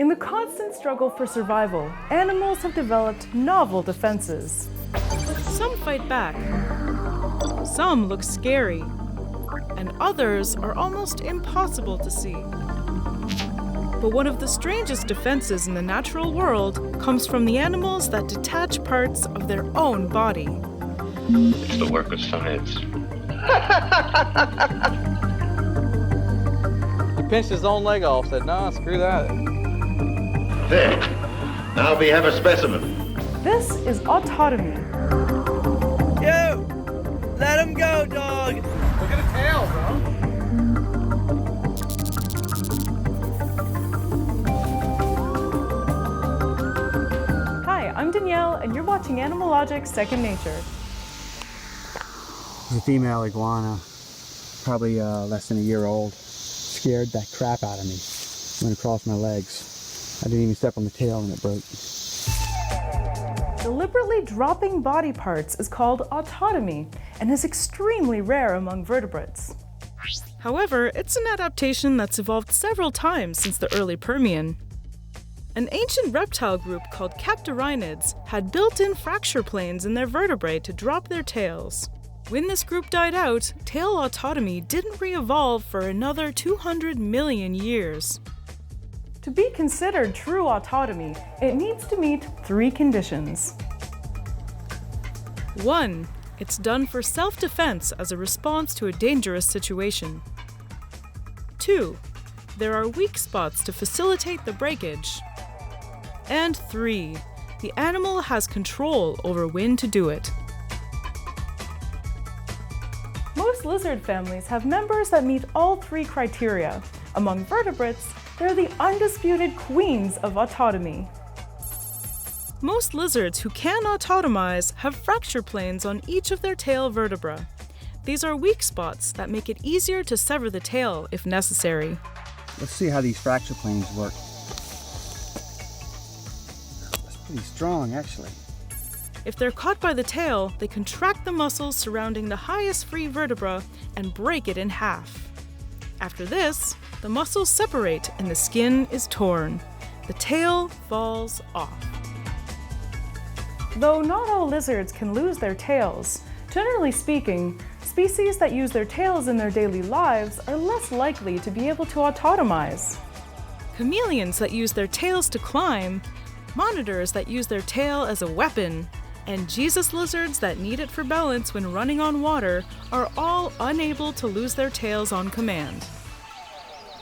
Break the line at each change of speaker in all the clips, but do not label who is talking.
In the constant struggle for survival, animals have developed novel defenses.
Some fight back, some look scary, and others are almost impossible to see. But one of the strangest defenses in the natural world comes from the animals that detach parts of their own body.
It's the work of science.
He pinched his own leg off, said, "No, screw that."
There. Now we have a specimen.
This is autotomy.
Yo! Let him go, dog!
Look at the tail, bro.
Hi, I'm Danielle, and you're watching Animalogic Second Nature.
It's a female iguana, probably less than a year old. Scared that crap out of me. Went across my legs. I didn't even step on the tail and it broke.
Deliberately dropping body parts is called autotomy and is extremely rare among vertebrates.
However, it's an adaptation that's evolved several times since the early Permian. An ancient reptile group called Captorhinids had built-in fracture planes in their vertebrae to drop their tails. When this group died out, tail autotomy didn't re-evolve for another 200 million years.
To be considered true autotomy, it needs to meet 3 conditions.
1. It's done for self-defense as a response to a dangerous situation. 2. There are weak spots to facilitate the breakage. And 3. The animal has control over when to do it.
Most lizard families have members that meet all 3 criteria. Among vertebrates, they're the undisputed queens of autotomy.
Most lizards who can autotomize have fracture planes on each of their tail vertebra. These are weak spots that make it easier to sever the tail if necessary.
Let's see how these fracture planes work. That's pretty strong, actually.
If they're caught by the tail, they contract the muscles surrounding the highest free vertebra and break it in half. After this, the muscles separate and the skin is torn. The tail falls off.
Though not all lizards can lose their tails, generally speaking, species that use their tails in their daily lives are less likely to be able to autotomize.
Chameleons that use their tails to climb, monitors that use their tail as a weapon, and Jesus lizards that need it for balance when running on water are all unable to lose their tails on command.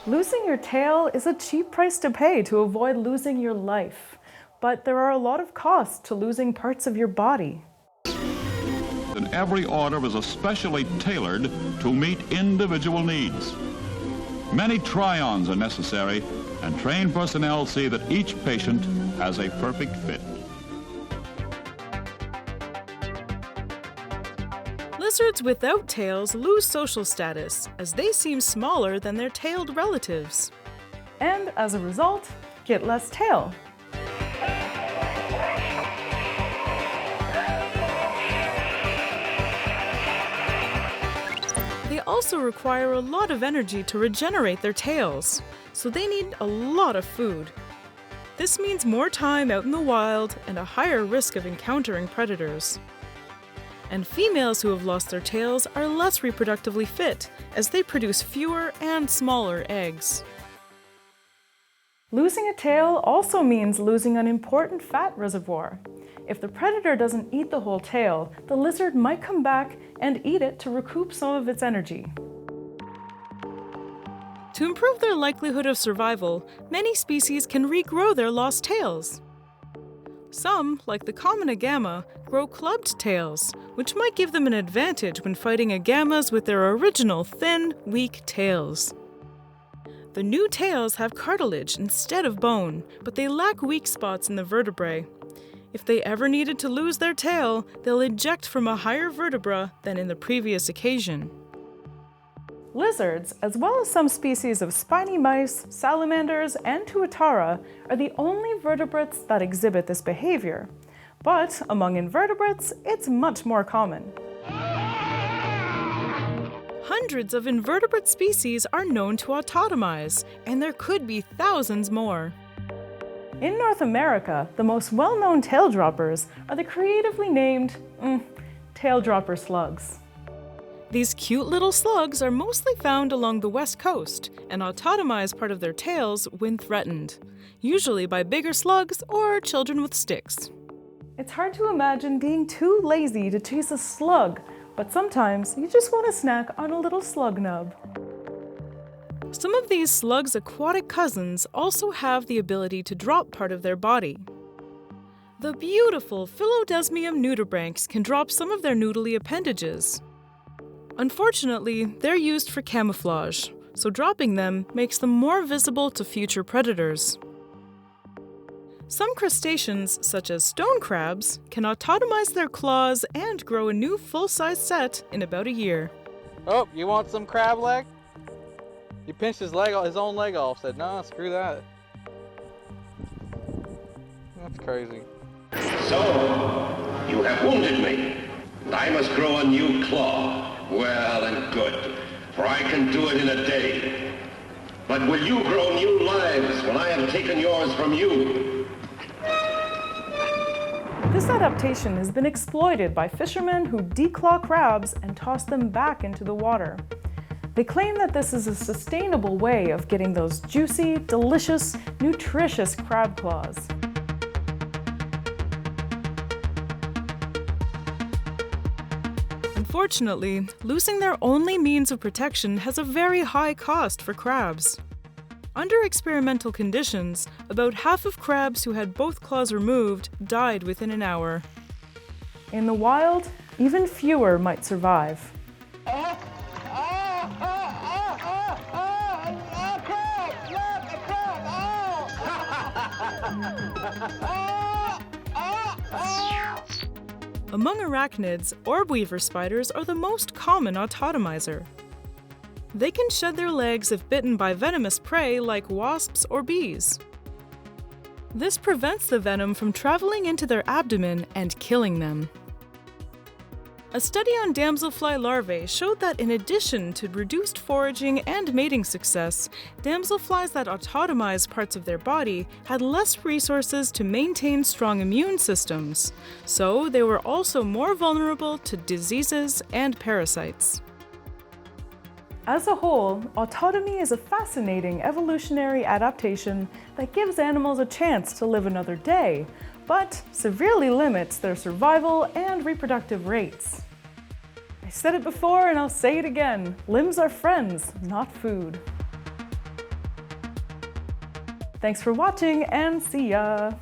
Losing your tail is a cheap price to pay to avoid losing your life, but there are a lot of costs to losing parts of your body.
And every order is especially tailored to meet individual needs. Many try-ons are necessary, and trained personnel see that each patient has a perfect fit.
Lizards without tails lose social status, as they seem smaller than their tailed relatives.
And as a result, get less tail.
They also require a lot of energy to regenerate their tails, so they need a lot of food. This means more time out in the wild and a higher risk of encountering predators. And females who have lost their tails are less reproductively fit, as they produce fewer and smaller eggs.
Losing a tail also means losing an important fat reservoir. If the predator doesn't eat the whole tail, the lizard might come back and eat it to recoup some of its energy.
To improve their likelihood of survival, many species can regrow their lost tails. Some, like the common agama, grow clubbed tails, which might give them an advantage when fighting agamas with their original thin, weak tails. The new tails have cartilage instead of bone, but they lack weak spots in the vertebrae. If they ever needed to lose their tail, they'll eject from a higher vertebra than in the previous occasion.
Lizards, as well as some species of spiny mice, salamanders, and tuatara, are the only vertebrates that exhibit this behavior. But among invertebrates, it's much more common.
Hundreds of invertebrate species are known to autotomize, and there could be thousands more.
In North America, the most well-known tail droppers are the creatively named tail dropper slugs.
These cute little slugs are mostly found along the west coast and autotomize part of their tails when threatened, usually by bigger slugs or children with sticks.
It's hard to imagine being too lazy to chase a slug, but sometimes you just want to snack on a little slug nub.
Some of these slugs' aquatic cousins also have the ability to drop part of their body. The beautiful Philodesmium nudibranchs can drop some of their noodly appendages. Unfortunately, they're used for camouflage, so dropping them makes them more visible to future predators. Some crustaceans, such as stone crabs, can autotomize their claws and grow a new full-size set in about a year.
Oh, you want some crab leg? He pinched his own leg off, said, nah, screw that. That's crazy.
So, you have wounded me, and I must grow a new claw. Well and good, for I can do it in a day. But will you grow new lives when I have taken yours from you?
This adaptation has been exploited by fishermen who declaw crabs and toss them back into the water. They claim that this is a sustainable way of getting those juicy, delicious, nutritious crab claws.
Unfortunately, losing their only means of protection has a very high cost for crabs. Under experimental conditions, about half of crabs who had both claws removed died within an hour.
In the wild, even fewer might survive.
Among arachnids, orb-weaver spiders are the most common autotomizer. They can shed their legs if bitten by venomous prey like wasps or bees. This prevents the venom from traveling into their abdomen and killing them. A study on damselfly larvae showed that in addition to reduced foraging and mating success, damselflies that autotomize parts of their body had less resources to maintain strong immune systems, so they were also more vulnerable to diseases and parasites.
As a whole, autotomy is a fascinating evolutionary adaptation that gives animals a chance to live another day, but severely limits their survival and reproductive rates. I said it before and I'll say it again, limbs are friends, not food. Thanks for watching and see ya!